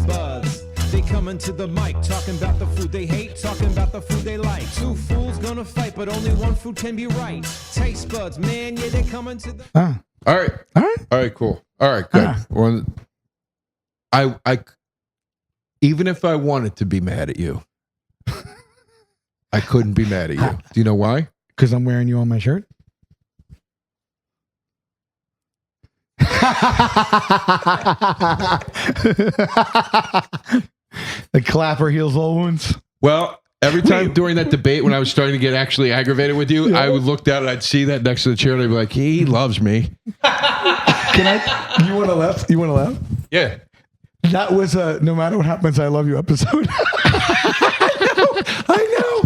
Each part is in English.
taste buds. They coming to the mic, talking about the food they hate, talking about the food they like. Two fools gonna fight, but only one food can be right. Taste buds, man, yeah, they coming to the... All right, cool. All right, good. Well, I even if I wanted to be mad at you, I couldn't be mad at you. Do you know why? Because I'm wearing you on my shirt. The clapper heals all wounds. Well, every time during that debate when I was starting to get actually aggravated with you, I would look down and I'd see that next to the chair and I'd be like, he loves me. Can I? You want to laugh? You want to laugh? Yeah. That was a no matter what happens, I love you episode. I know.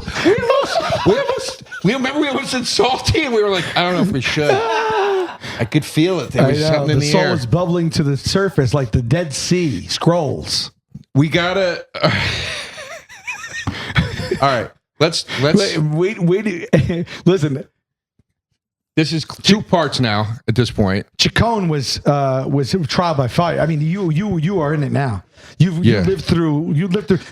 We remember we was salty and we were like, I don't know if we should. I could feel it. There was something in the air. The soul was bubbling to the surface like the Dead Sea Scrolls. We gotta. All right. Let's wait. Listen. This is 2 parts now at this point. Ciccone was trial by fire. I mean, you are in it now. You lived through.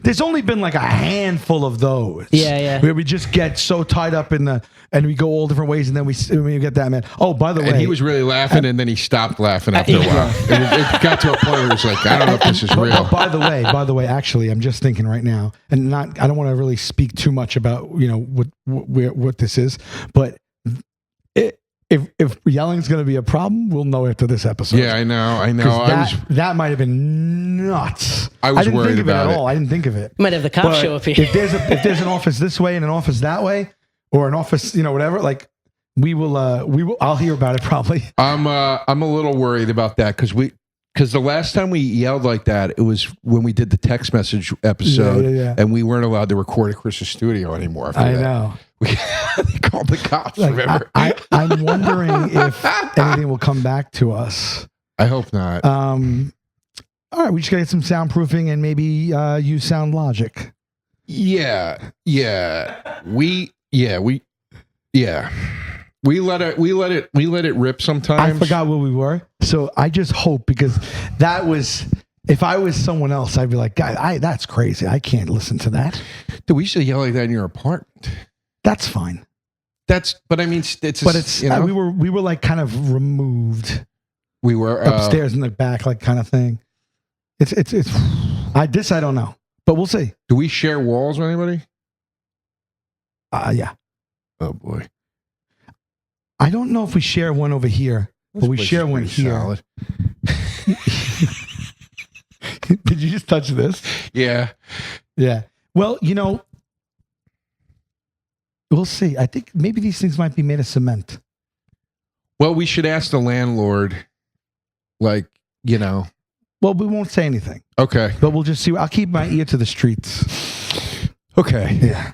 There's only been like a handful of those. Yeah. Where we just get so tied up and we go all different ways, and then we get that man. Oh, by the way, and he was really laughing, and then he stopped laughing after a while. It got to a point where he was like, I don't know if this is real. By the way, actually, I'm just thinking right now, and I don't want to really speak too much about what this is, but. If yelling's going to be a problem, we'll know after this episode. Yeah, I know. That might have been nuts. I didn't worried think of about it at all. I didn't think of it. Might have the cops show up here. If there's an office this way and an office that way, or an office, whatever, like we will. I'll hear about it probably. I'm a little worried about that because the last time we yelled like that, it was when we did the text message episode, and we weren't allowed to record at Chris's studio anymore. I know. They called the cops. Remember? I'm wondering if anything will come back to us. I hope not. All right, we just gotta get some soundproofing and maybe use Sound Logic. Yeah. We let it rip sometimes. I forgot where we were, so I just hope because that was. If I was someone else, I'd be like, "God, that's crazy. I can't listen to that." Dude, we used to yell like that in your apartment. That's fine. But I mean, it's we were like kind of removed. We were upstairs in the back, like kind of thing. It's. I don't know, but we'll see. Do we share walls with anybody? Yeah. Oh boy. I don't know if we share one over here, but we share one here. Solid. Did you just touch this? Yeah. Well, we'll see. I think maybe these things might be made of cement. Well, we should ask the landlord, Well, we won't say anything. Okay. But we'll just see. I'll keep my ear to the streets. Okay. Yeah.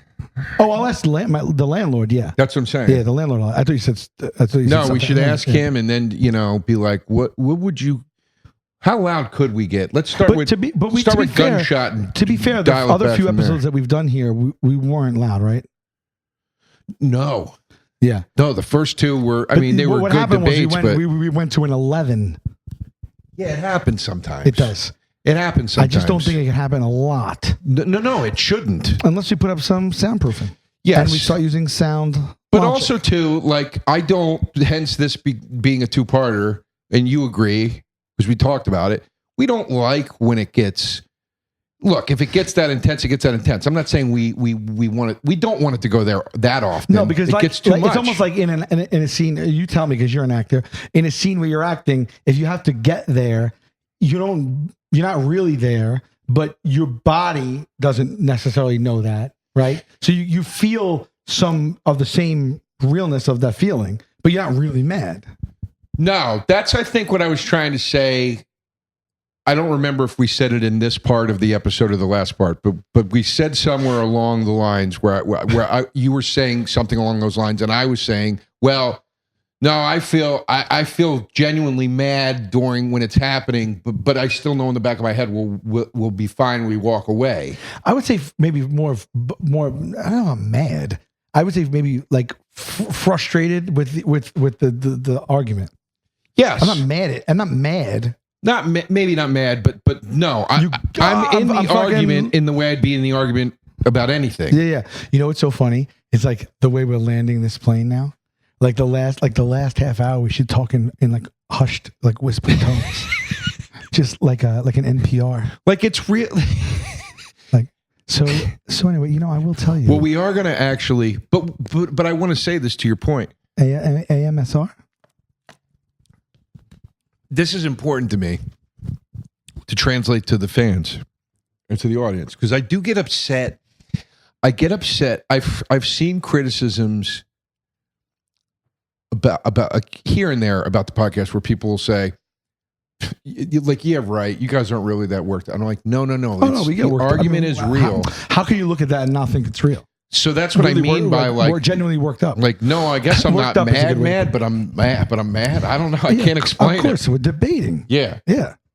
Oh, I'll ask the landlord. Yeah. That's what I'm saying. Yeah, the landlord. I thought you said. No, we should ask him and then, be like, what would you... How loud could we get? Let's start with gunshot. And to be fair, the other few episodes that we've done here, we weren't loud, right? No. Yeah. No, the first 2 were. They were good debates. We went to an 11. Yeah, it happens sometimes. It does. It happens sometimes. I just don't think it can happen a lot. No, it shouldn't. Unless we put up some soundproofing. Yes. And we start using sound. But logic. also too, I don't. Hence, this being a 2-parter, and you agree. Because we talked about it. We don't like when it gets. Look, if it gets that intense, it gets that intense. I'm not saying we want it. We don't want it to go there that often. No, because it gets too much. It's almost like in a scene. You tell me because you're an actor. In a scene where you're acting, if you have to get there, you're not really there, but your body doesn't necessarily know that, right? So you feel some of the same realness of that feeling, but you're not really mad. No, that's, I think, what I was trying to say. I don't remember if we said it in this part of the episode or the last part, but we said somewhere along the lines where you were saying something along those lines, and I was saying, well, no, I feel genuinely mad during when it's happening, but I still know in the back of my head we'll be fine when we walk away. I would say maybe more. I don't know, mad. I would say maybe like frustrated with the argument. Yes. I'm not mad. maybe not mad, but no, I'm in the argument in the way I'd be in the argument about anything. Yeah. You know what's so funny? It's like the way we're landing this plane now. Like the last half hour, we should talk in like hushed, like whispered tones, just like an NPR. Like it's real. Like so anyway, I will tell you. Well, we are going to actually, but I want to say this to your point. AMSR. This is important to me to translate to the fans and to the audience because I do get upset. I get upset. I've seen criticisms about here and there about the podcast where people will say, like, yeah, right, you guys aren't really that worked out. And I'm like, no. We get the argument is real. How can you look at that and not think it's real? So that's what I mean by like we're genuinely worked up. Like, no, I guess I'm not mad, but I'm mad. I don't know. I can't explain it. Of course, we're debating. Yeah.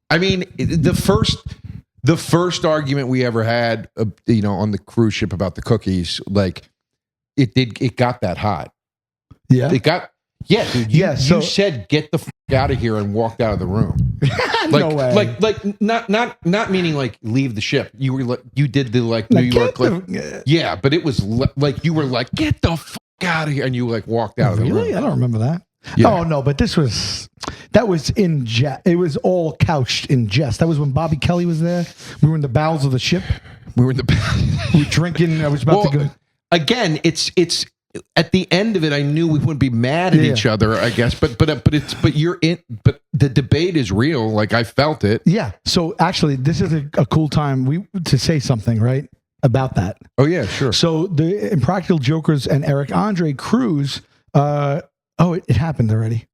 I mean, the first argument we ever had, on the cruise ship about the cookies, like it got that hot. Yeah. Dude, you said get the fuck out of here and walked out of the room. No way. Like not meaning like leave the ship. You were like you did the like New York yeah, but it was like you were like get the fuck out of here and you like walked out of the room. Really? I don't remember that. Yeah. Oh no, but that was in jest. It was all couched in jest. That was when Bobby Kelly was there. We were in the bowels of the ship. We were drinking. I was about to go. Again, it's at the end of it, I knew we wouldn't be mad at each other, I guess. But the debate is real. Like I felt it. Yeah. So actually, this is a cool time to say something, right, about that. Oh yeah, sure. So the Impractical Jokers and Eric Andre cruise. It happened already.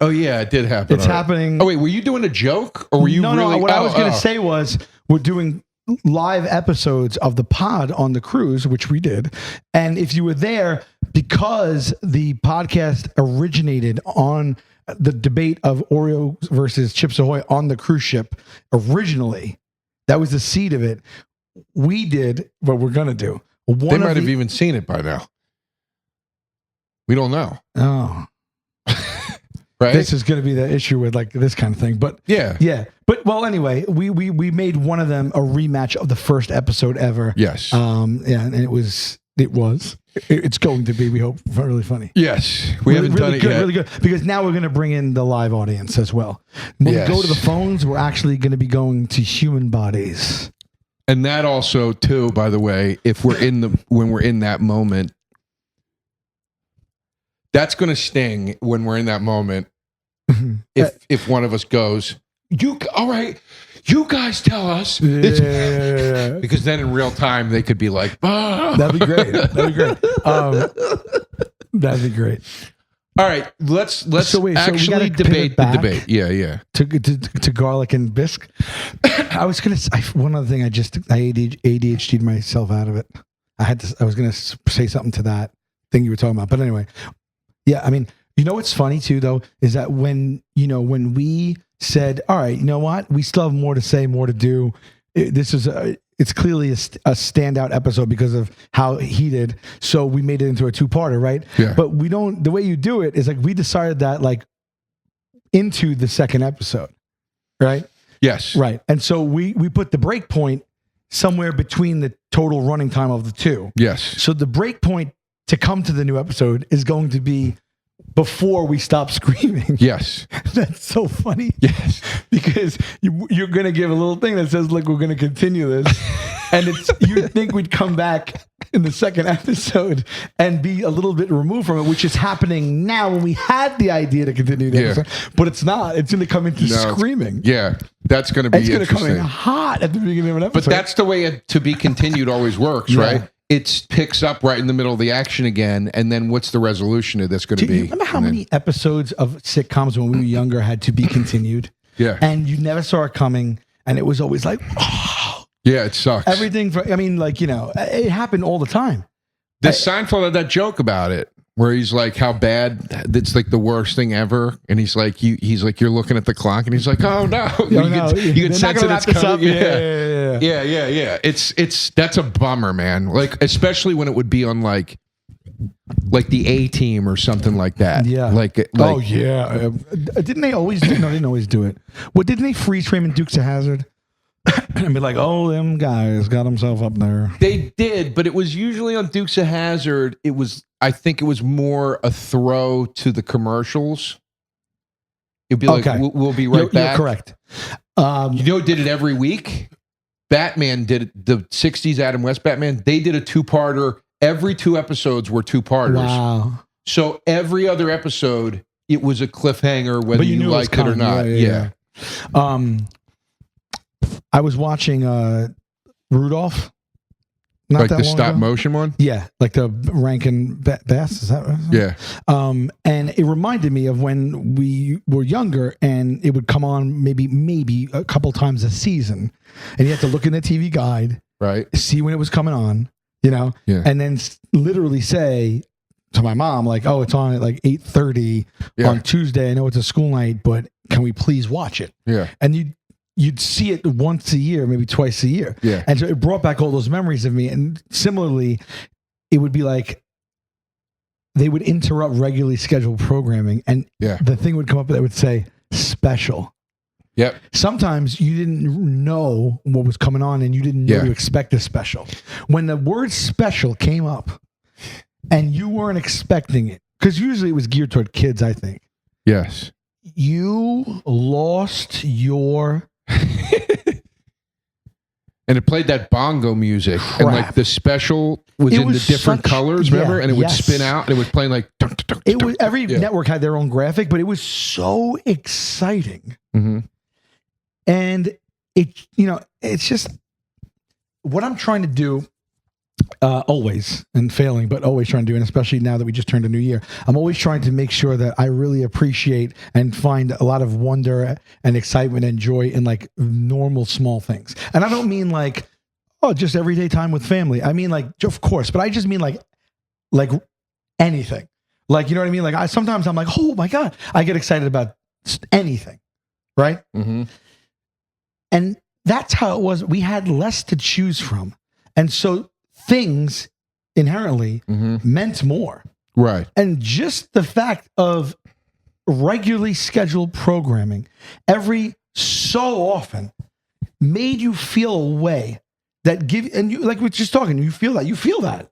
Oh yeah, it did happen. It's happening. Oh wait, were you doing a joke or were you No, really? What I was going to say was we're doing live episodes of the pod on the cruise, which we did. And if you were there, because the podcast originated on the debate of Oreo versus Chips Ahoy on the cruise ship originally, that was the seed of it. We did what we're going to do. They might have even seen it by now. We don't know. Oh. Right? This is going to be the issue with like this kind of thing. But yeah. But well, anyway, we made one of them a rematch of the first episode ever. Yes. And it's going to be, we hope, really funny. Yes. We haven't done it yet. Really good. Because now we're going to bring in the live audience as well. When we go to the phones, we're actually going to be going to human bodies. And that also too, by the way, when we're in that moment, that's going to sting when we're in that moment. If one of us goes, all right, you guys tell us. Yeah. Because then in real time, they could be like, That'd be great. That'd be great. All right, let's actually debate the debate. Yeah. To garlic and bisque. I was gonna say one other thing. I ADHD'd myself out of it. I was gonna say something to that thing you were talking about, but anyway, yeah. I mean, what's funny too, though, is that when we said, all right, you know what, we still have more to say, more to do. It's clearly a standout episode because of how heated. So we made it into a two-parter, right? Yeah. But the way you do it is like we decided that like into the second episode, right? Yes. Right. And so we put the break point somewhere between the total running time of the two. Yes. So the break point to come to the new episode is going to be before we stop screaming. Yes. That's so funny. Yes. Because you're going to give a little thing that says, look, we're going to continue this. And you think we'd come back in the second episode and be a little bit removed from it, which is happening now when we had the idea to continue the episode. But it's not. It's going to come into screaming. Yeah. That's going to be interesting. It's going to come in hot at the beginning of an episode. But that's the way to be continued always works, right? It picks up right in the middle of the action again, and then what's the resolution of this going to be? Do you remember how many episodes of sitcoms when we were younger had to be continued? Yeah. And you never saw it coming, and it was always like, oh. Yeah, it sucks. Everything, it happened all the time. Seinfeld had that joke about it, where he's like, how bad, it's like the worst thing ever. And he's like, you're looking at the clock, and he's like, oh no. You can sense it's coming. Yeah. It's that's a bummer, man. Like, especially when it would be on like like the A Team or something like that. Yeah. Like oh yeah. Didn't they always do? No, they didn't always do it. Well, didn't they freeze frame in Dukes of Hazzard and be like, "Oh, them guys got himself up there." They did, but it was usually on Dukes of Hazzard. I think it was more a throw to the commercials. It'd be like, we'll be right back. You're correct. Did it every week? Batman did it, the 60s Adam West Batman. They did a 2-parter. Every 2 episodes were 2-parters. Wow. So every other episode, it was a cliffhanger, whether you liked it or not. Yeah. I was watching Rudolph. Not like that the long stop ago. motion one? Yeah, like the Rankin Bass, is that right? Yeah. And it reminded me of when we were younger and it would come on maybe a couple times a season. And you had to look in the TV guide, right? See when it was coming on, yeah. And then literally say to my mom, like, "Oh, it's on at like 8:30 on Tuesday. I know it's a school night, but can we please watch it?" Yeah. And you'd see it once a year, maybe twice a year. Yeah. And so it brought back all those memories of me. And similarly, it would be like they would interrupt regularly scheduled programming and the thing would come up that would say special. Yep. Sometimes you didn't know what was coming on and you didn't know to expect a special. When the word special came up and you weren't expecting it, because usually it was geared toward kids, I think. Yes. You lost your... And it played that bongo music. Crap. And like the special was in the different colors, remember? And it would spin out and it was playing like... It was every network had their own graphic, but it was so exciting. Mm-hmm. And it's just what I'm trying to do always and failing, but always trying to do. And especially now that we just turned a new year, I'm always trying to make sure that I really appreciate and find a lot of wonder and excitement and joy in like normal small things. And I don't mean like, just everyday time with family. I mean like, of course, but I just mean like anything. Like, you know what I mean? Like sometimes I'm like, oh my God, I get excited about anything. Right. Mm-hmm. And that's how it was. We had less to choose from. And so things inherently meant more. Right. And just the fact of regularly scheduled programming every so often made you feel a way that and you, like we're just talking, you feel that.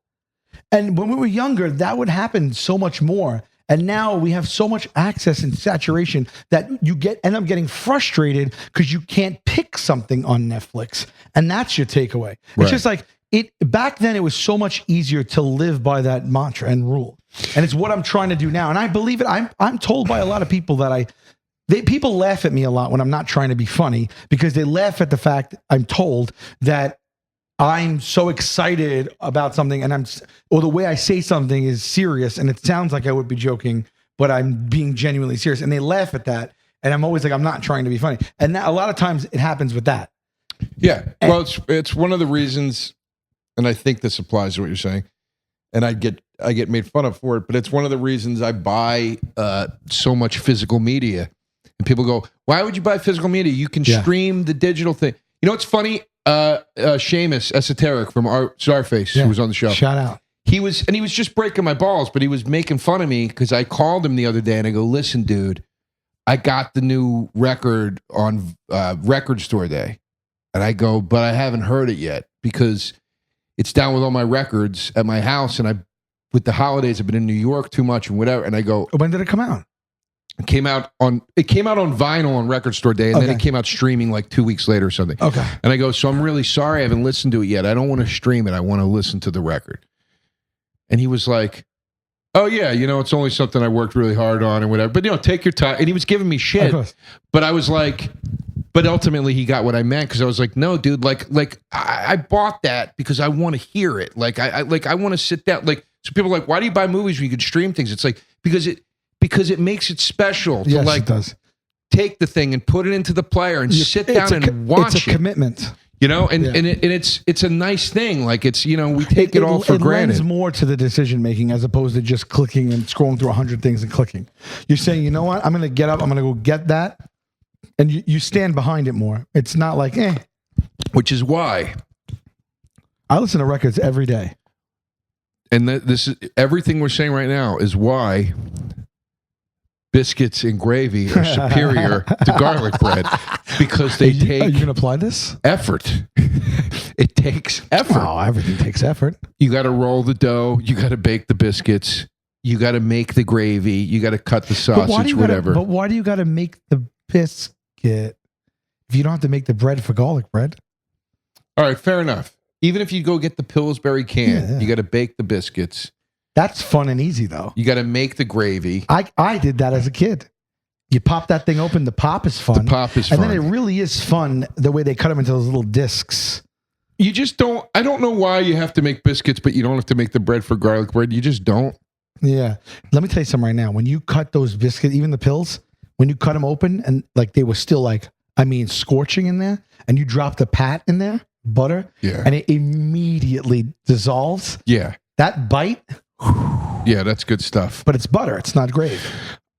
And when we were younger, that would happen so much more. And now we have so much access and saturation that you end up getting frustrated because you can't pick something on Netflix. And that's your takeaway. It's just like back then it was so much easier to live by that mantra and rule. And it's what I'm trying to do now. And I believe it. I'm told by a lot of people that people laugh at me a lot when I'm not trying to be funny because they laugh at the fact I'm told that I'm so excited about something or the way I say something is serious and it sounds like I would be joking, but I'm being genuinely serious. And they laugh at that. And I'm always like, I'm not trying to be funny. And a lot of times it happens with that. Yeah. Well, it's one of the reasons, and I think this applies to what you're saying, and I get made fun of for it, but it's one of the reasons I buy so much physical media. And people go, why would you buy physical media? You can stream the digital thing. You know what's funny? Seamus Esoteric from Starface, who was on the show. Shout out. He was just breaking my balls, but he was making fun of me because I called him the other day and I go, listen, dude, I got the new record on Record Store Day. And I go, but I haven't heard it yet because it's down with all my records at my house. And with the holidays, I've been in New York too much and whatever. And I go, when did it come out? It came out on vinyl on Record Store Day, and then it came out streaming like 2 weeks later or something. Okay. And I go, so I'm really sorry I haven't listened to it yet. I don't want to stream it. I want to listen to the record. And he was like, oh yeah, it's only something I worked really hard on and whatever. But take your time. And he was giving me shit. But I was like, but ultimately he got what I meant because I was like, no, dude, like I bought that because I want to hear it. Like I want to sit down. Like so people are like, why do you buy movies when you can stream things? It's like because it makes it special to it does. Take the thing and put it into the player and sit down and watch it. It's a commitment. And it's a nice thing. Like we take it all for granted. It lends more to the decision making as opposed to just clicking and scrolling through 100 things and clicking. You're saying, you know what? I'm going to get up. I'm going to go get that. And you stand behind it more. It's not like, Which is why I listen to records every day. And this is everything we're saying right now is why biscuits and gravy are superior to garlic bread, because they Are you take going to apply this? effort. It takes effort. Oh, everything takes effort. You got to roll the dough. You got to bake the biscuits. You got to make the gravy. You got to cut the sausage, whatever. But why do you got to make the biscuit if you don't have to make the bread for garlic bread? All right, fair enough. Even if you go get the Pillsbury can, Yeah. you got to bake the biscuits. That's fun and easy, though. You got to make the gravy. I did that as a kid. You pop that thing open. The pop is fun. The pop is and fun. then it really is fun the way they cut them into those little discs. You just don't. I don't know why you have to make biscuits, but you don't have to make the bread for garlic bread. You just don't. Yeah. Let me tell you something right now. When you cut those biscuits, even the pills, when you cut them open and like they were still like, I mean, scorching in there, and you drop the pat in there, butter, Yeah. and it immediately dissolves. Yeah. That bite, Yeah, that's good stuff. but it's butter. It's not gravy.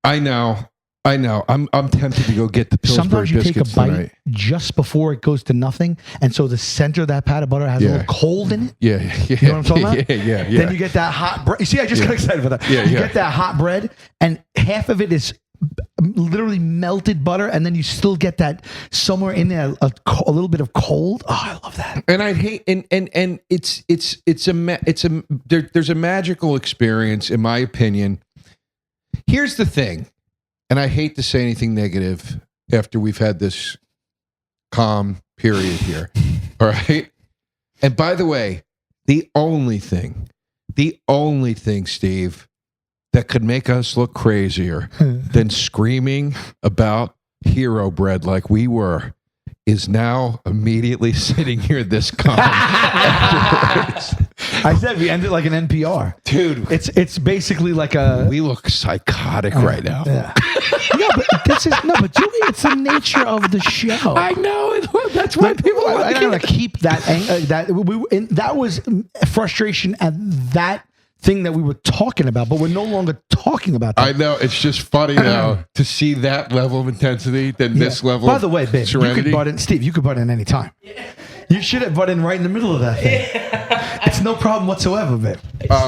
I know. I'm tempted to go get the Pillsbury Sometimes you take a biscuits bite tonight. just before it goes to nothing, and so the center of that pat of butter has a Yeah. little cold in it. Yeah. You know what I'm talking about? Yeah. Then you get that hot bread. You see, I just got excited for that. Yeah, you yeah. get that hot bread, and half of it is literally melted butter, and then you still get that somewhere in there a little bit of cold. Oh, I love that. And I hate and there's a magical experience, in my opinion. Here's the thing, and I hate to say anything negative after we've had this calm period here. All right. And by the way, the only thing, Steve, that could make us look crazier than screaming about hero bread like we were is now immediately sitting here this calm. I said we ended like an NPR. Dude, It's basically like a. we look psychotic right now. Yeah. No, but this is no, but Julie, it's the nature of the show. I know. That's why people I like don't want it. to keep that. That was frustration at that thing that we were talking about, but we're no longer talking about that. I know. It's just funny now to see that level of intensity than this level By of the way, babe, serenity. you could butt in. Steve, you could butt in any time. You should have butt in right in the middle of that thing. It's no problem whatsoever, babe.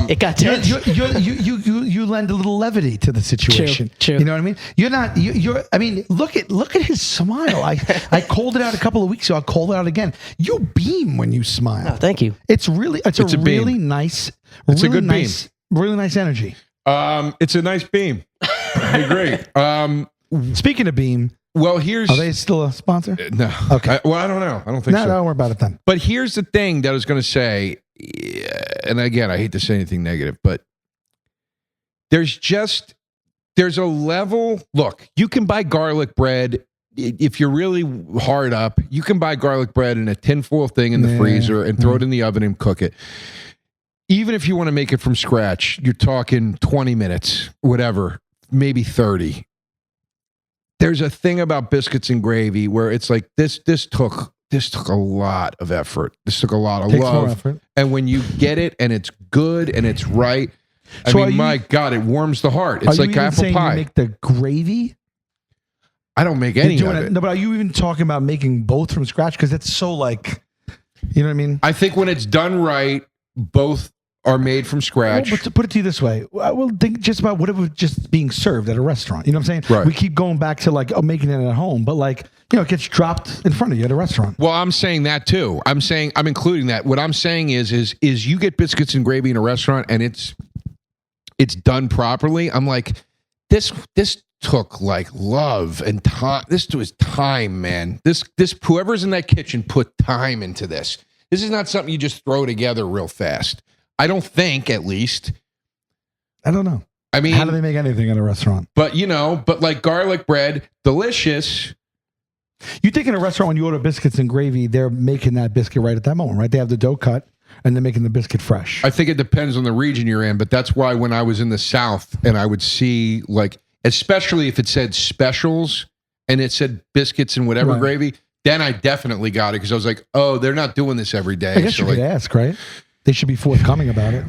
It got tense. You lend a little levity to the situation. True. You know what I mean? You're not. You're. I mean, look at his smile. I called it out a couple of weeks ago. I'll call it out again. You beam when you smile. Oh, thank you. It's really. It's a beam. really nice. It's a really good nice, Really nice energy. It's a nice beam. I agree. Speaking of beam, Well, here's are they still a sponsor? no. Okay. I don't know. I don't think No, so. don't worry about it then. But here's the thing that I was going to say, and again, I hate to say anything negative, but there's a level. Look, you can buy garlic bread if you're really hard up. You can buy garlic bread in a tinfoil thing in the Yeah. freezer and throw it in the oven and cook it. Even if you want to make it from scratch, you're talking 20 minutes, whatever, maybe 30. There's a thing about biscuits and gravy where it's like this took a lot of effort. This took a lot of Takes more love. effort. And when you get it and it's good and it's right, So I are mean, you- my God, it warms the heart. Are It's you like even apple saying pie. You make the gravy. I don't make any You're of doing it. No, but are you even talking about making both from scratch? Because it's so like, you know what I mean? I think when it's done right, both are made from scratch. Well, but to put it to you this way, I will think just about whatever just being served at a restaurant. You know what I'm saying? Right. We keep going back to like making it at home, but like it gets dropped in front of you at a restaurant. Well, I'm saying that too. I'm including that. What I'm saying is you get biscuits and gravy in a restaurant and it's done properly. I'm like, this took like love and time. This was time, man. This whoever's in that kitchen put time into this. This is not something you just throw together real fast. I don't think, at least. I don't know. I mean, How do they make anything at a restaurant? but like garlic bread, delicious. You think in a restaurant when you order biscuits and gravy, they're making that biscuit right at that moment, right? They have the dough cut and they're making the biscuit fresh. I think it depends on the region you're in, but that's why when I was in the South and I would see like, especially if it said specials and it said biscuits and whatever Right. gravy, then I definitely got it because I was like, oh, they're not doing this every day. I guess So you could like, ask, right? They should be forthcoming about it.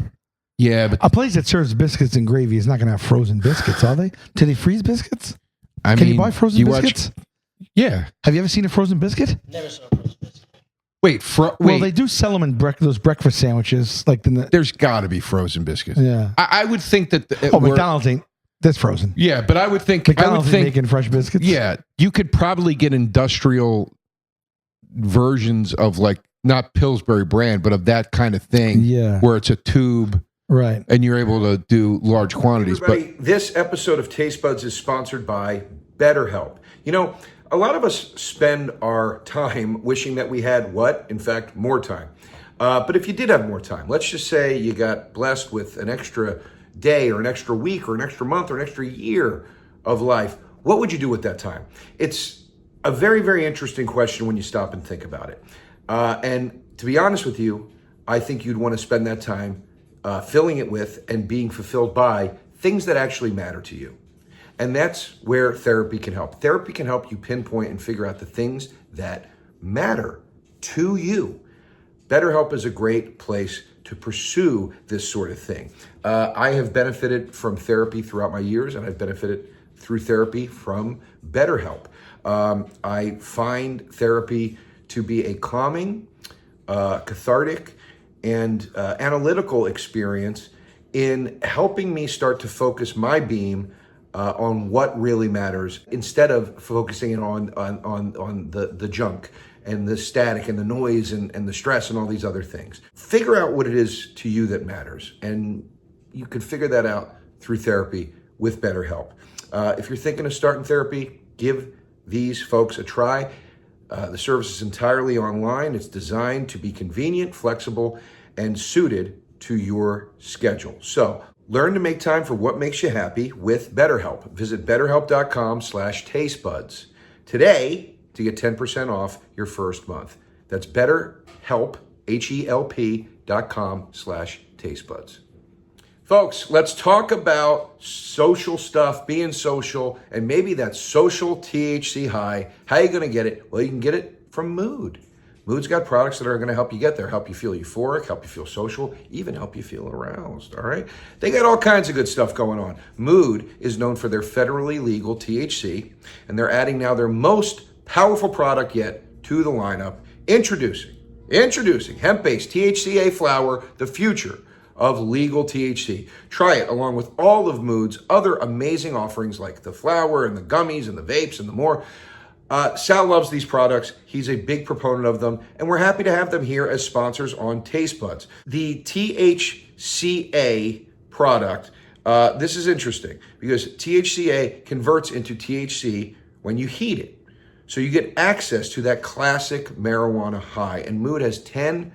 yeah, but A place that serves biscuits and gravy is not going to have frozen biscuits, are they? Do they freeze biscuits? I Can mean, you buy frozen watch- biscuits? yeah. Have you ever seen a frozen biscuit? Never saw a frozen biscuit. Wait, Well, they do sell them in those breakfast sandwiches, like there's got to be frozen biscuits. Yeah. I would think that. McDonald's ain't. That's frozen. Yeah, but I would think McDonald's ain't making fresh biscuits. Yeah, you could probably get industrial versions of like not Pillsbury brand, but of that kind of thing. Yeah, where it's a tube, right? And you're able to do large quantities. Everybody, this episode of Taste Buds is sponsored by BetterHelp. You know, a lot of us spend our time wishing that we had in fact, more time. But if you did have more time, let's just say you got blessed with an extra day or an extra week or an extra month or an extra year of life, what would you do with that time? It's a very, very interesting question when you stop and think about it. And to be honest with you, I think you'd want to spend that time filling it with and being fulfilled by things that actually matter to you. And that's where therapy can help. Therapy can help you pinpoint and figure out the things that matter to you. BetterHelp is a great place to pursue this sort of thing. I have benefited from therapy throughout my years, and I've benefited through therapy from BetterHelp. I find therapy to be a calming, cathartic, and analytical experience in helping me start to focus my beam on what really matters instead of focusing on the junk and the static and the noise and the stress and all these other things. Figure out what it is to you that matters. And you can figure that out through therapy with BetterHelp. If you're thinking of starting therapy, give these folks a try. The service is entirely online. It's designed to be convenient, flexible, and suited to your schedule. So learn to make time for what makes you happy with BetterHelp. Visit betterhelp.com/tastebuds today to get 10% off your first month. That's BetterHelp, HELP.com/tastebuds. Folks, let's talk about social stuff, being social, and maybe that social THC high. How are you going to get it? Well, you can get it from Mood. Mood's got products that are going to help you get there, help you feel euphoric, help you feel social, even help you feel aroused, all right? They got all kinds of good stuff going on. Mood is known for their federally legal THC, and they're adding now their most powerful product yet to the lineup. Introducing hemp-based THCA flower, the future of legal THC. Try it along with all of Mood's other amazing offerings like the flower and the gummies and the vapes and the more. Sal loves these products. He's a big proponent of them, and we're happy to have them here as sponsors on Taste Buds. The THCA product, this is interesting because THCA converts into THC when you heat it. So you get access to that classic marijuana high. And Mood has 10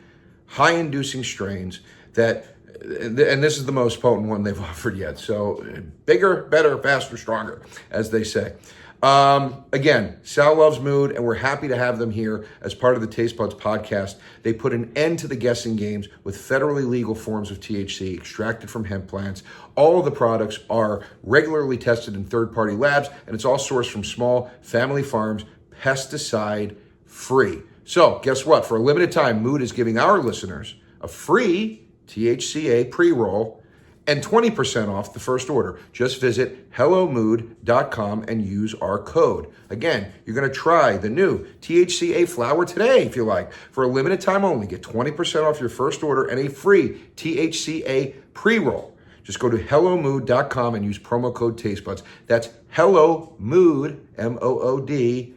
high-inducing strains that, and this is the most potent one they've offered yet. So bigger, better, faster, stronger, as they say. Again, Sal loves Mood, and we're happy to have them here as part of the Taste Buds podcast. They put an end to the guessing games with federally legal forms of THC extracted from hemp plants. All of the products are regularly tested in third-party labs, and it's all sourced from small family farms, pesticide free. So guess what? For a limited time, Mood is giving our listeners a free THCA pre-roll and 20% off the first order. Just visit hellomood.com and use our code. Again, you're going to try the new THCA flower today if you like. For a limited time only, get 20% off your first order and a free THCA pre-roll. Just go to hellomood.com and use promo code TasteBuds. That's hellomood, MOOD.com,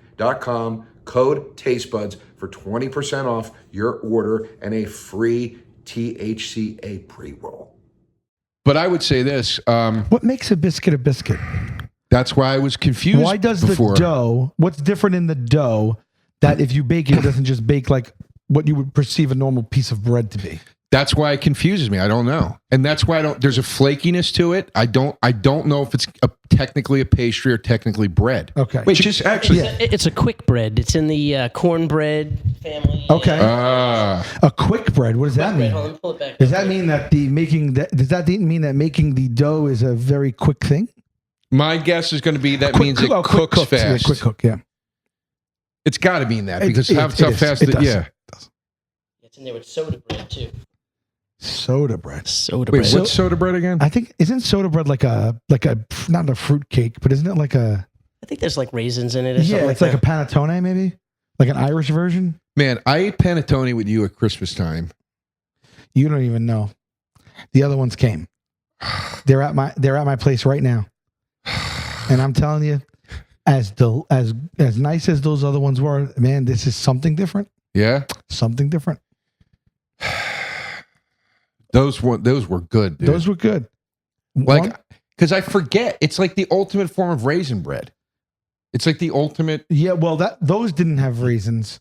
code TasteBuds for 20% off your order and a free THCA pre-roll. But I would say this. What makes a biscuit a biscuit? That's why I was confused. Why does before. the dough, what's different in the dough that if you bake it, it doesn't just bake like what you would perceive a normal piece of bread to be? That's why it confuses me. I don't know. And that's why there's a flakiness to it. I don't know if it's technically a pastry or technically bread. Okay. Wait, just actually. It's a quick bread. It's in the cornbread family. Okay. A quick bread. What does that mean? Hold on, pull it back. Does that mean that does that mean that making the dough is a very quick thing? My guess is going to be that means it cooks fast. Yeah, quick cook, yeah. It's got to mean that because how fast it does. Yeah. It's in there with soda bread too. Soda bread. Wait, what's soda bread again? I think isn't soda bread like a not a fruit cake, but isn't it like a? I think there's like raisins in it. Or Yeah, something it's like a panettone, maybe like an Irish version. Man, I ate panettone with you at Christmas time. You don't even know. The other ones came. They're at my place right now. And I'm telling you, as nice as those other ones were, man, this is something different. Yeah? Something different. Those were good, dude. Those were good. Like, because I forget, it's like the ultimate form of raisin bread. It's like the ultimate. Yeah, well, those didn't have raisins.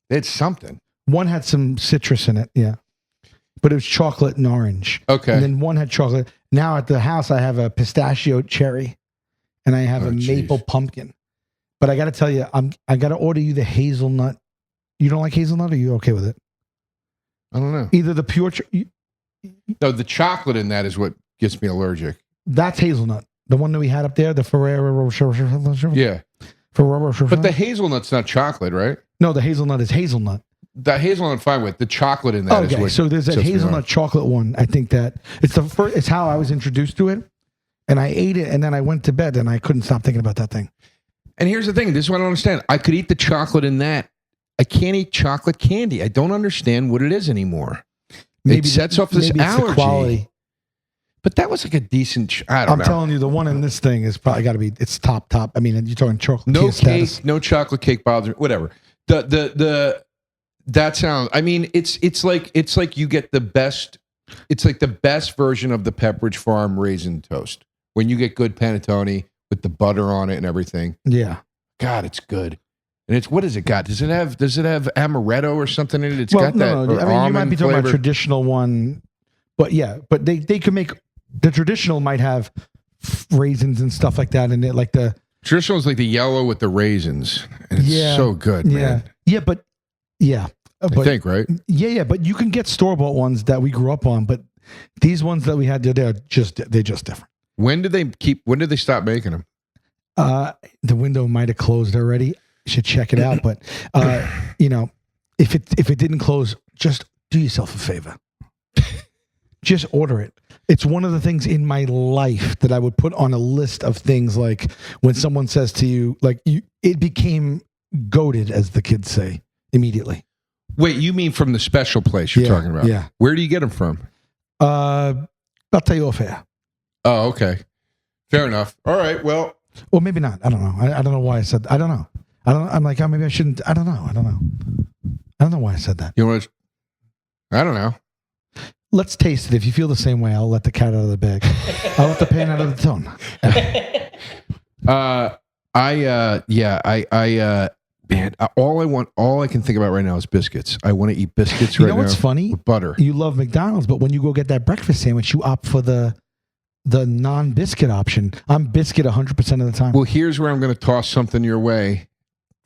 It's something. One had some citrus in it, yeah. But it was chocolate and orange. Okay. And then one had chocolate. Now at the house, I have a pistachio cherry, and I have a maple pumpkin. But I got to tell you, I got to order you the hazelnut. You don't like hazelnut, or are you okay with it? I don't know. Either the pure. No, the chocolate in that is what gets me allergic. That's hazelnut. The one that we had up there, the Ferrero Rocher. Yeah. Ferrero Rocher. But the hazelnut's not chocolate, right? No, the hazelnut is hazelnut. The hazelnut I'm fine with. The chocolate in that is what. So there's a hazelnut chocolate one. I think that it's the first. It's how I was introduced to it, and I ate it, and then I went to bed, and I couldn't stop thinking about that thing. And here's the thing. This is what I don't understand. I could eat the chocolate in that. I can't eat chocolate candy. I don't understand what it is anymore. It sets off this allergy. Quality. But that was like a decent. I don't know. I'm telling you, the one in this thing is probably got to be. It's top. I mean, you're talking chocolate. No cake, status. no chocolate cake bothers me. Whatever. That sounds. I mean, it's like you get the best. It's like the best version of the Pepperidge Farm raisin toast when you get good panettone with the butter on it and everything. Yeah. God, it's good. And it's, what does it got? Does it have amaretto or something in it? It's got that. No. I mean, you might be talking about a traditional one, but yeah, but they could make the traditional might have raisins and stuff like that in it, like the traditional is like the yellow with the raisins. And it's so good, man. I think, right? Yeah, but you can get store-bought ones that we grew up on, but these ones that we had, they're just different. When did they stop making them? The window might have closed already. You should check it out, but if it didn't close, just do yourself a favor. Just order it. It's one of the things in my life that I would put on a list of things, like when someone says to you, like it became goated, as the kids say, immediately. Wait, you mean from the special place you're talking about? Yeah. Where do you get them from? I'll tell you off air. Oh, okay. Fair enough. All right. Well, maybe not. I don't know. I don't know why I said that. I don't know. I'm like, maybe I shouldn't. I don't know. I don't know why I said that. You want to? I don't know. Let's taste it. If you feel the same way, I'll let the cat out of the bag. I'll let the pan out of the tone. Man, all I can think about right now is biscuits. I want to eat biscuits right now. You know what's funny? With butter. You love McDonald's, but when you go get that breakfast sandwich, you opt for the non-biscuit option. I'm biscuit 100% of the time. Well, here's where I'm going to toss something your way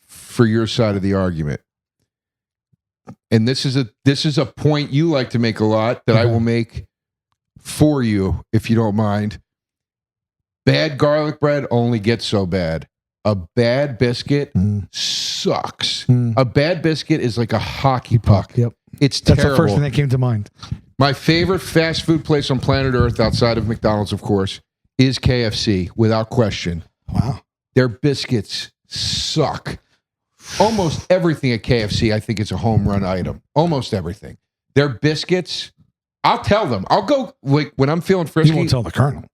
for your side of the argument. And this is a point you like to make a lot that I will make for you, if you don't mind. Bad garlic bread only gets so bad. A bad biscuit sucks. A bad biscuit is like a hockey puck. Yep. That's the first thing that came to mind. My favorite fast food place on planet Earth, outside of McDonald's, of course, is KFC, without question. Wow. Their biscuits suck. Almost everything at KFC, I think, is a home run item. Almost everything. Their biscuits, I'll tell them. I'll go, like, when I'm feeling frisky. You won't tell the Colonel.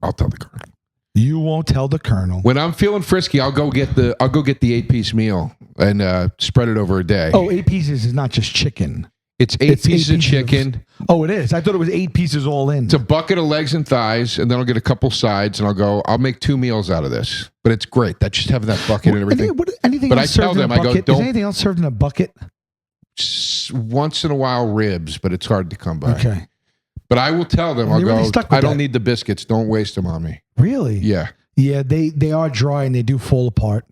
I'll tell the Colonel. You won't tell the Colonel. When I'm feeling frisky, I'll go get the 8-piece meal and spread it over a day. Oh, 8 pieces is not just chicken. It's eight pieces of chicken. Oh, it is. I thought it was 8 pieces all in. It's a bucket of legs and thighs, and then I'll get a couple sides, and I'll make 2 meals out of this. But it's great. That just having that bucket and everything. Anything but else I tell served them, in a I go, bucket? don't. Is anything else served in a bucket? Once in a while, ribs, but it's hard to come by. Okay. But I will tell them, I'll go, I don't need the biscuits. Don't waste them on me. Really? Yeah. Yeah, they are dry and they do fall apart.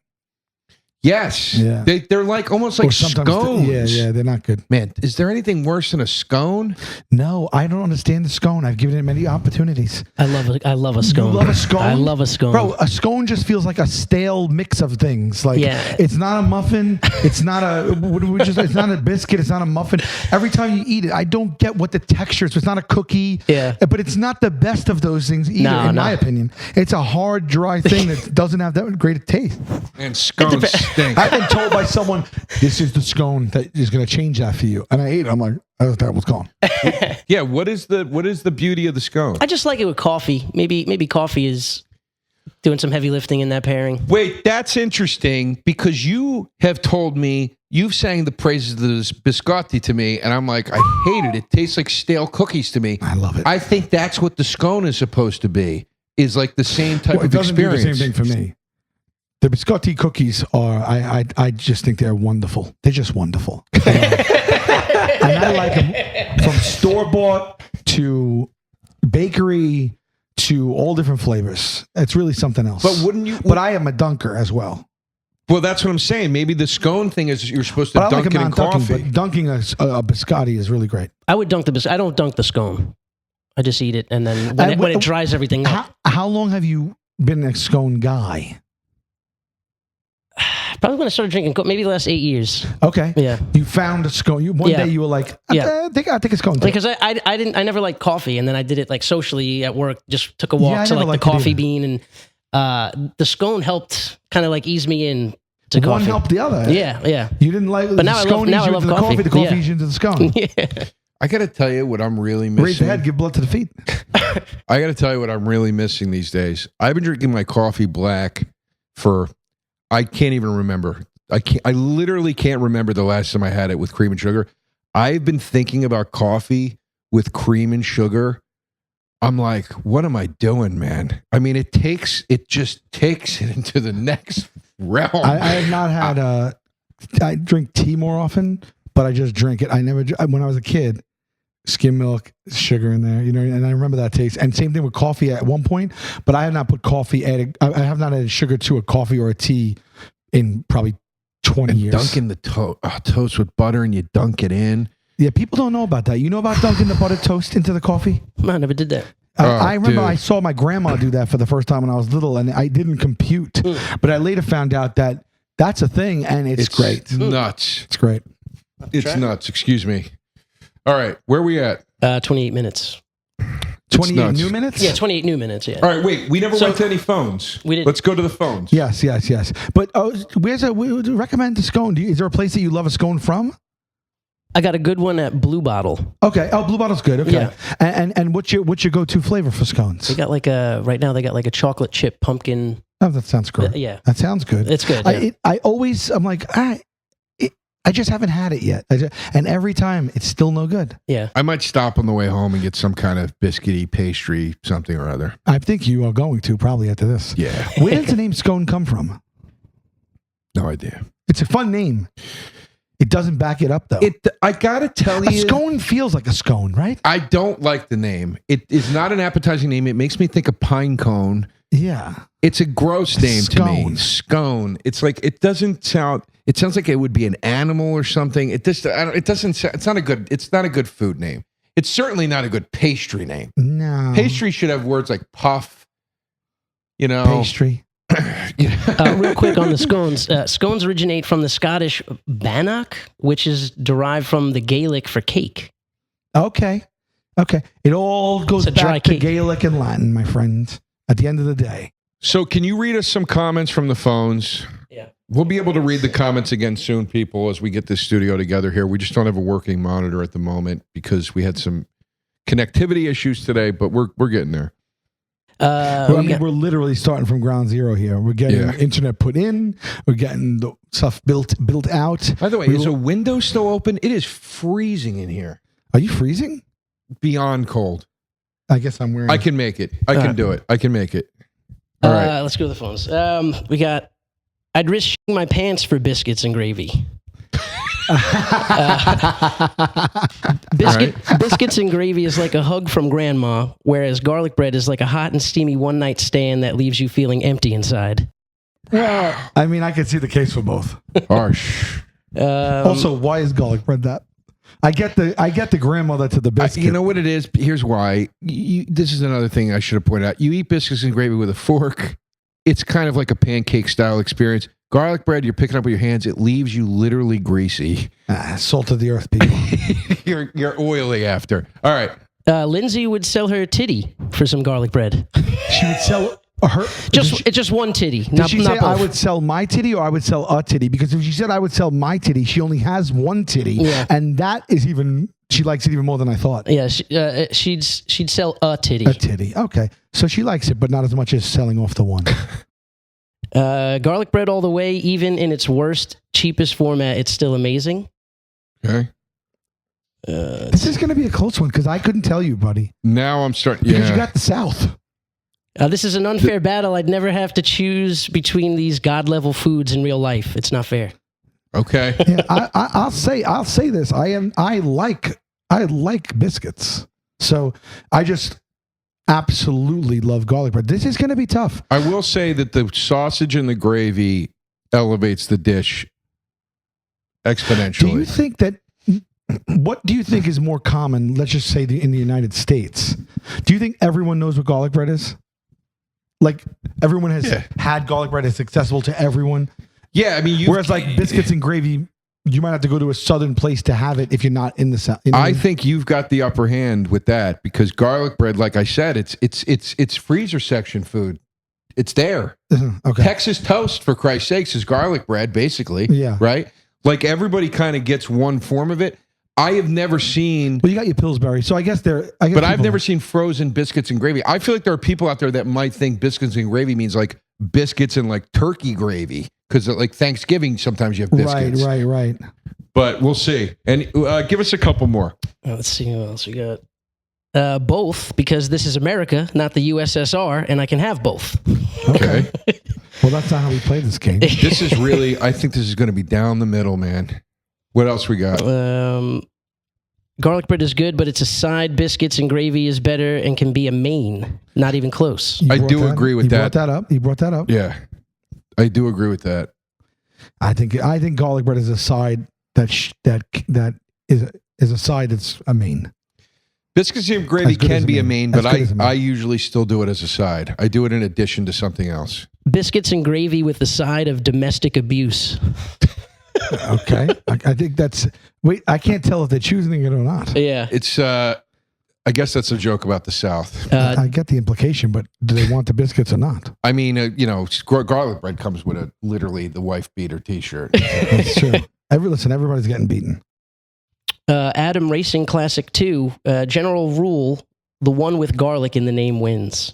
Yes. Yeah. They're like almost like scones. Yeah, they're not good. Man, is there anything worse than a scone? No, I don't understand the scone. I've given it many opportunities. I love a scone. You love a scone? I love a scone. Bro, a scone just feels like a stale mix of things. Like, yeah. It's not a muffin. It's not it's not a biscuit. It's not a muffin. Every time you eat it, I don't get what the texture is. It's not a cookie. Yeah. But it's not the best of those things either, in my opinion. It's a hard, dry thing that doesn't have that great a taste. And scones stink. I've been told by someone, this is the scone that is going to change that for you. And I ate it. I'm like, oh, that was gone. Yeah, what is the beauty of the scone? I just like it with coffee. Maybe coffee is doing some heavy lifting in that pairing. Wait, that's interesting because you have told me you've sang the praises of the biscotti to me, and I'm like, I hate it. It tastes like stale cookies to me. I love it. I think that's what the scone is supposed to be. Is like the same type Well, of it doesn't do experience. the same thing for me. The biscotti cookies are, I just think they're wonderful. They're just wonderful. And I like them from store-bought to bakery to all different flavors. It's really something else. But wouldn't you? But I am a dunker as well. Well, that's what I'm saying. Maybe the scone thing is you're supposed to But I dunk like it a in non-dunking, coffee. but dunking a biscotti is really great. I would dunk I don't dunk the scone. I just eat it, and then when it dries everything up. How long have you been a scone guy? Probably when I started drinking, maybe the last 8 years. Okay. Yeah. You found a scone. One Yeah. day you were like, Yeah. I think a scone. Because I never liked coffee, and then I did it like socially at work. Just took a walk Yeah, I to never like the liked it coffee either. bean, and the scone helped kind of like ease me in to One coffee. helped the other. Yeah, yeah. You didn't like But the now I love- scone now eats I you love into the coffee. coffee. The coffee Yeah. eats you into the scone. Yeah. I got to tell you what I'm really missing. Raise the head, give blood to the feet. I got to tell you what I'm really missing these days. I've been drinking my coffee black for, I can't even remember. I literally can't remember the last time I had it with cream and sugar. I've been thinking about coffee with cream and sugar. I'm like, what am I doing, man? I mean, it just takes it into the next realm. I have not had I drink tea more often, but I just drink it. When I was a kid, skim milk, sugar in there, and I remember that taste. And same thing with coffee at one point, but I have not put I have not added sugar to a coffee or a tea in probably 20 years. Dunking the toast with butter and you dunk it in. Yeah, people don't know about that. You know about dunking the buttered toast into the coffee? I never did that. I remember dude. I saw my grandma do that for the first time when I was little, and I didn't compute. But I later found out that that's a thing, and it's great. Nuts. It's great. It's nuts. Excuse me. All right, where are we at? 28 minutes. 28 nuts. new minutes? Yeah, 28 new minutes. Yeah. All right, wait. We never went to any phones. We didn't. Let's go to the phones. Yes. But we recommend the scone. Is there a place that you love a scone from? I got a good one at Blue Bottle. Okay. Oh, Blue Bottle's good. Okay. Yeah. And what's your go-to flavor for scones? They got right now they got like a chocolate chip pumpkin. Oh, that sounds good. Yeah. That sounds good. It's good. Yeah. I'm like, I just haven't had it yet. And every time it's still no good. Yeah. I might stop on the way home and get some kind of biscuity pastry, something or other. I think you are going to probably after this. Yeah. Where does the name scone come from? No idea. It's a fun name. It doesn't back it up though. I gotta tell A you, scone feels like a scone, right? I don't like the name. It is not an appetizing name. It makes me think of pine cone. Yeah. It's a gross name to me. Scone. Scone. It's like it doesn't sound. It sounds like it would be an animal or something. It just. It doesn't. It's not a good. It's not a good food name. It's certainly not a good pastry name. No. Pastry should have words like puff. Pastry. Real quick on the scones. Scones originate from the Scottish bannock, which is derived from the Gaelic for cake. Okay. It all goes It's a dry back to cake. Gaelic and Latin, my friend. At the end of the day. So can you read us some comments from the phones? Yeah. We'll be able to read the comments again soon, people, as we get this studio together here. We just don't have a working monitor at the moment because we had some connectivity issues today, but we're getting there. We're literally starting from ground zero here. We're getting internet put in. We're getting the stuff built out. By the way, is a window still open? It is freezing in here. Are you freezing? Beyond cold. I guess I'm wearing. I can make it. I can do it. I can make it. All right. Let's go to the phones. We got. I'd risk shitting my pants for biscuits and gravy. Biscuits and gravy is like a hug from grandma, whereas garlic bread is like a hot and steamy one-night stand that leaves you feeling empty inside. Well, I mean, I can see the case for both. Harsh. Also, why is garlic bread that? I get the grandmother to the biscuit. You know what it is? Here's why. This is another thing I should have pointed out. You eat biscuits and gravy with a fork. It's kind of like a pancake style experience. Garlic bread, you're picking up with your hands. It leaves you literally greasy. Salt of the earth, people. You're oily after. All right. Lindsay would sell her titty for some garlic bread. She would sell It's just one titty. Did she say both. I would sell my titty or I would sell a titty? Because if she said I would sell my titty, she only has one titty, and that is even. She likes it even more than I thought. Yeah, she'd sell a titty. A titty. Okay, so she likes it, but not as much as selling off the one. Garlic bread all the way. Even in its worst, cheapest format, it's still amazing. Okay. This is going to be a close one because I couldn't tell you, buddy. Now I'm starting. Because you got the South. This is an unfair battle. I'd never have to choose between these god-level foods in real life. It's not fair. Okay. Yeah, I'll say this. I like biscuits, so I just absolutely love garlic bread. This is going to be tough. I will say that the sausage and the gravy elevates the dish exponentially. Do you think that? What do you think is more common? Let's just say in the United States. Do you think everyone knows what garlic bread is? Like everyone has had garlic bread. It's accessible to everyone. Yeah, I mean, whereas like biscuits and gravy, you might have to go to a southern place to have it if you're not in the South. I think you've got the upper hand with that because garlic bread, like I said, it's freezer section food. It's there. Okay. Texas toast, for Christ's sakes, is garlic bread, basically. Yeah. Right? Like everybody kind of gets one form of it. I have never seen. Well, you got your Pillsbury, so I guess they're. But I've never seen frozen biscuits and gravy. I feel like there are people out there that might think biscuits and gravy means like biscuits and like turkey gravy because like Thanksgiving sometimes you have biscuits. Right. But we'll see. And give us a couple more. Let's see what else we got. Both, because this is America, not the USSR, and I can have both. Okay. Well, that's not how we play this game. This is really. I think this is going to be down the middle, man. What else we got? Garlic bread is good, but it's a side. Biscuits and gravy is better and can be a main. Not even close. I do agree with that. You brought that up. Yeah, I do agree with that. I think garlic bread is a side that is a side that's a main. Biscuits and gravy can be a main, but I usually still do it as a side. I do it in addition to something else. Biscuits and gravy with the side of domestic abuse. Okay. I think that's... Wait, I can't tell if they're choosing it or not. Yeah. It's... I guess that's a joke about the South. I get the implication, but do they want the biscuits or not? I mean, garlic bread comes with literally the wife beater T-shirt. That's true. Everybody's getting beaten. Adam Racing Classic 2, general rule, the one with garlic in the name wins.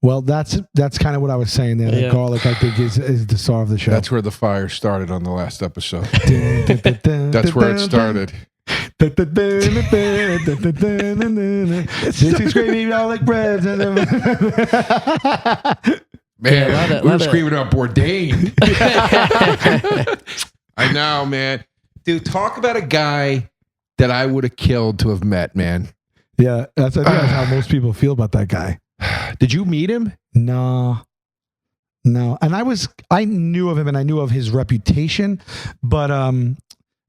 Well, that's kind of what I was saying there. That garlic, I think, is the star of the show. That's where the fire started on the last episode. That's where it started. This is gravy, garlic bread. Man, we were screaming out Bourdain. I know, man. Dude, talk about a guy that I would have killed to have met, man. Yeah, I think that's how most people feel about that guy. Did you meet him? No. And I knew of him and I knew of his reputation, but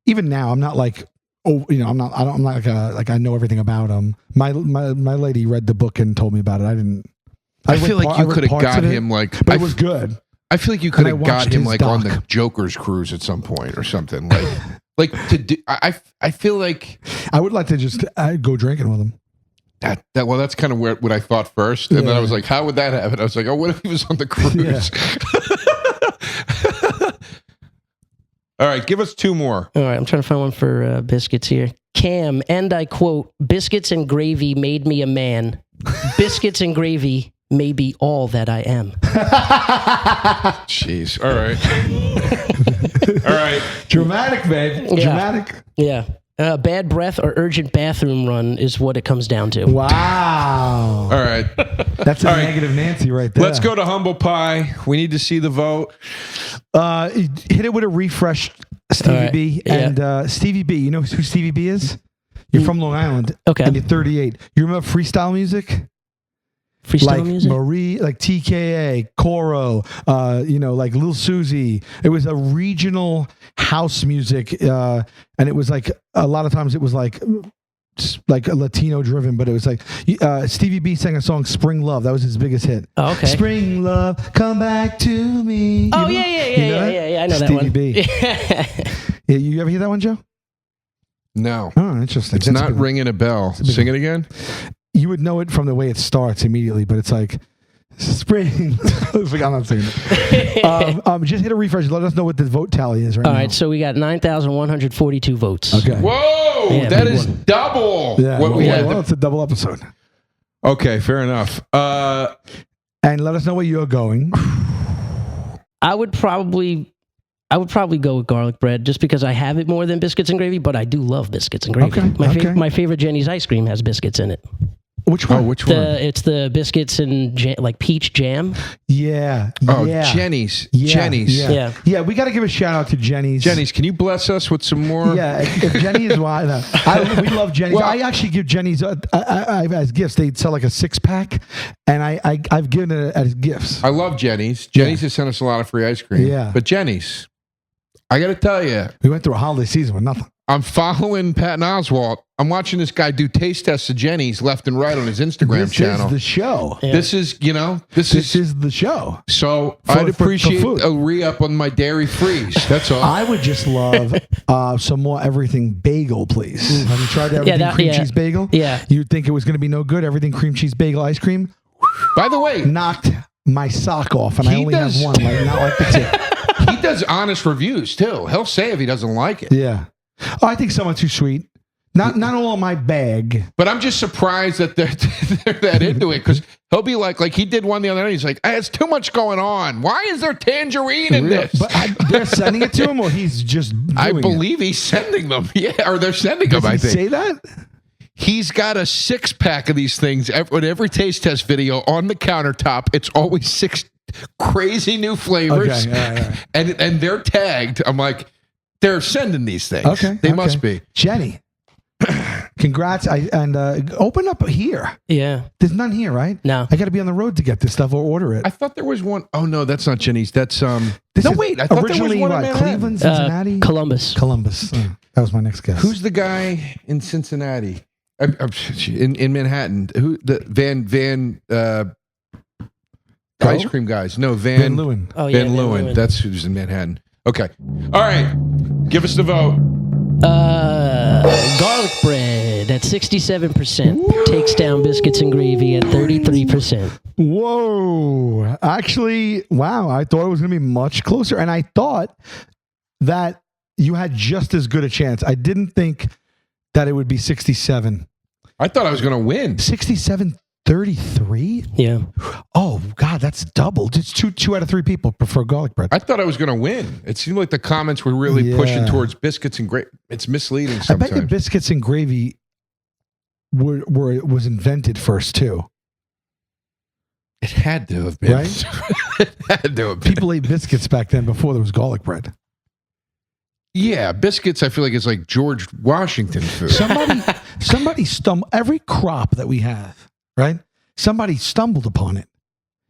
even now I'm not like, I'm not like I know everything about him. My lady read the book and told me about it. I feel like you could have got him like, but it was good. I feel like you could have got him like on the Joker's cruise at some point or something. Like to do, I feel like I would like to just go drinking with him. Well, that's kind of what I thought first, and then I was like, "How would that happen?" I was like, "Oh, what if he was on the cruise?" Yeah. All right, give us two more. All right, I'm trying to find one for biscuits here. Cam, and I quote: "Biscuits and gravy made me a man. Biscuits and gravy may be all that I am." Jeez. All right. All right. Dramatic, babe. Yeah. Dramatic. Yeah. Bad breath or urgent bathroom run is what it comes down to. Wow. All right. That's a negative Nancy right there. Let's go to Humble Pie. We need to see the vote. Hit it with a refresh, Stevie B. And Stevie B, you know who Stevie B is? You're from Long Island. Okay. And you're 38. You remember freestyle music? Freestyle music? Marie, like TKA, Coro, like Lil Susie. It was a regional house music, and it was like a lot of times it was like a Latino driven, but it was like Stevie B sang a song "Spring Love." That was his biggest hit. Oh, okay. Spring Love, come back to me. Oh yeah. I know Stevie that one. B. Yeah, you ever hear that one, Joe? No. Oh, interesting. It's not ringing a bell. Sing it again. You would know it from the way it starts immediately, but it's like Spring. I'm not saying it. Just hit a refresh. Let us know what the vote tally is right All now. right, so we got 9,142 votes. Okay. Whoa, Yeah, that big is one. double Yeah. what we had. Well, it's a double episode. Okay, fair enough. And let us know where you're going. I would probably go with garlic bread just because I have it more than biscuits and gravy, but I do love biscuits and gravy. Okay, okay. My favorite Jenny's ice cream has biscuits in it. Which one? Which one? It's the biscuits and like peach jam. Yeah. Oh, Yeah. Jenny's. Yeah, Jenny's. Yeah. Yeah. Yeah, we got to give a shout out to Jenny's. Jenny's, can you bless us with some more? Yeah, if Jenny is why we love Jenny's. Well, I actually give Jenny's as gifts. They sell like a 6-pack, and I've given it as gifts. I love Jenny's. Jenny's has sent us a lot of free ice cream. Yeah. But Jenny's, I got to tell you, We went through a holiday season with nothing. I'm following Patton Oswalt. I'm watching this guy do taste tests of Jenny's left and right on his Instagram This channel. is the show. Yeah. This is, This is the show. so For- I'd for appreciate food. a re-up on my dairy freeze. That's all. I would just love some more everything bagel, please. Have you tried the everything cream cheese bagel? Yeah. You'd think it was going to be no good. Everything cream cheese bagel ice cream By the way, knocked my sock off, and I He only does- have one, like not like the tip. he does honest reviews too. He'll say if he doesn't like it. Yeah. Oh, I think someone's too sweet. Not all in my bag. But I'm just surprised that they're that into it because he'll be like he did one the other night. He's like, "It's too much going on. Why is there tangerine in this?" But they're sending it to him, or he's just I doing believe he's sending them. Yeah, or they're sending them. Does I he think say that? he's got a 6-pack of these things. With every taste test video on the countertop, it's always 6 crazy new flavors, Okay, all right. and they're tagged. I'm like, they're sending these things. Okay, they okay. must be. Jenny. Congrats. Open up here. Yeah. There's none here, right? No. I got to be on the road to get this stuff or order it. I thought there was one. Oh no, that's not Jenny's. That's This No, is wait. I thought there was originally one in what, Manhattan. Cleveland, Cincinnati, Columbus. Columbus. That was my next guess. Who's the guy in Cincinnati? In Manhattan? Who the Van ice cream guys? No, Van Leeuwen? Oh yeah. Van Leeuwen. That's who's in Manhattan. Okay. All right. Give us the vote. Garlic bread at 67% takes down biscuits and gravy at 33%. Whoa. Actually, wow. I thought it was going to be much closer. And I thought that you had just as good a chance. I didn't think that it would be 67. I thought I was going to win. 67-33? Yeah. Oh, God, that's double. It's two out of 3 people prefer garlic bread. I thought I was going to win. It seemed like the comments were really pushing towards biscuits and gravy. It's misleading I sometimes. bet the biscuits and gravy was invented first, too. It had to have been. Right? It had to have been. People ate biscuits back then before there was garlic bread. Yeah, biscuits, I feel like it's like George Washington food. Somebody stumbled. Every crop that we have, right? Somebody stumbled upon it.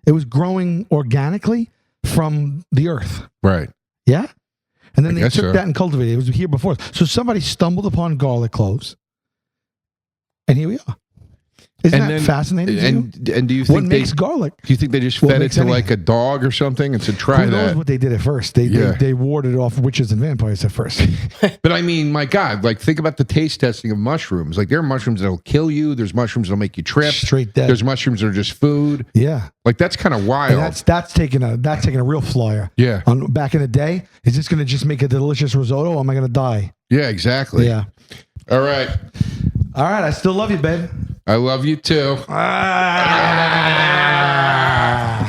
It was growing organically from the earth. Right. Yeah? And then I they guess took so. that and cultivated it. It was here before us. So somebody stumbled upon garlic cloves. And here we are. Isn't that fascinating to you? And do you What think makes garlic? do you think they just What fed it makes to anything? like a dog or something and said try Who knows that? what they did at first? They warded off witches and vampires at first. But I mean, my God, like think about the taste testing of mushrooms. Like there are mushrooms that'll kill you. There's mushrooms that'll make you trip. Straight dead. There's mushrooms that are just food. Yeah. Like that's kind of wild. And that's taking a real flyer. Yeah. On back in the day, is this going to just make a delicious risotto? Or am I going to die? Yeah, exactly. Yeah. All right. All right. I still love you, babe. I love you too. Ah.